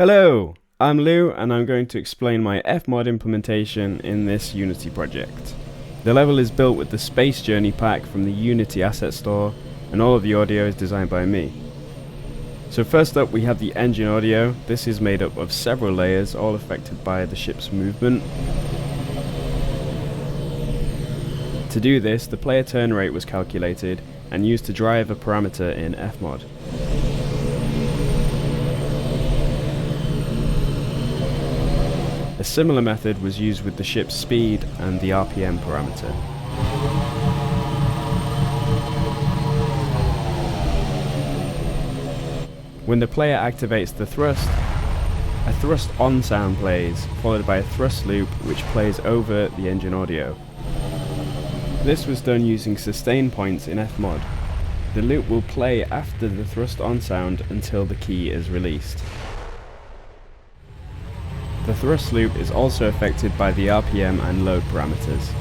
Hello, I'm Lou and I'm going to explain my Fmod implementation in this Unity project. The level is built with the Space Journey pack from the Unity Asset Store, and all of the audio is designed by me. So first up we have the engine audio. This is made up of several layers, all affected by the ship's movement. To do this, the player turn rate was calculated and used to drive a parameter in Fmod. A similar method was used with the ship's speed and the RPM parameter. When the player activates the thrust, a thrust on sound plays, followed by a thrust loop which plays over the engine audio. This was done using sustain points in Fmod. The loop will play after the thrust on sound until the key is released. The thrust loop is also affected by the RPM and load parameters.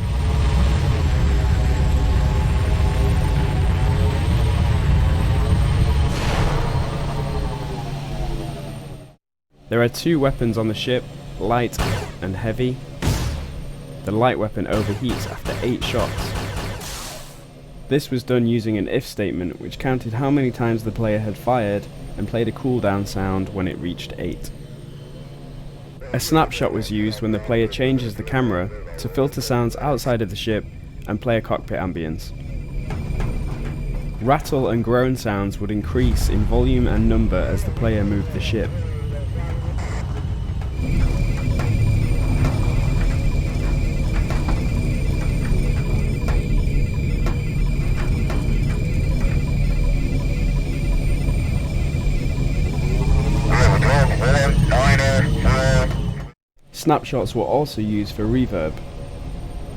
There are two weapons on the ship, light and heavy. The light weapon overheats after 8 shots. This was done using an if statement which counted how many times the player had fired and played a cooldown sound when it reached 8. A snapshot was used when the player changes the camera to filter sounds outside of the ship and play a cockpit ambience. Rattle and groan sounds would increase in volume and number as the player moved the ship. Snapshots were also used for reverb.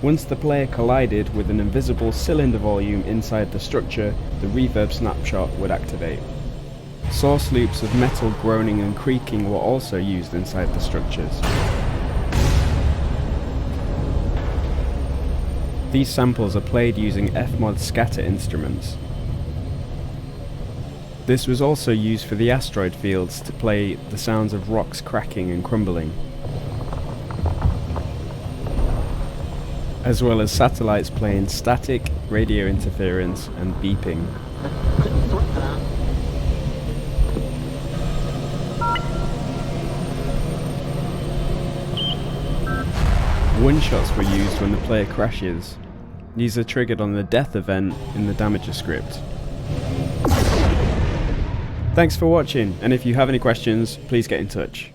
Once the player collided with an invisible cylinder volume inside the structure, the reverb snapshot would activate. Source loops of metal groaning and creaking were also used inside the structures. These samples are played using Fmod scatter instruments. This was also used for the asteroid fields to play the sounds of rocks cracking and crumbling, as well as satellites playing static, radio interference and beeping. One-shots were used when the player crashes. These are triggered on the death event in the damager script. Thanks for watching, and if you have any questions, please get in touch.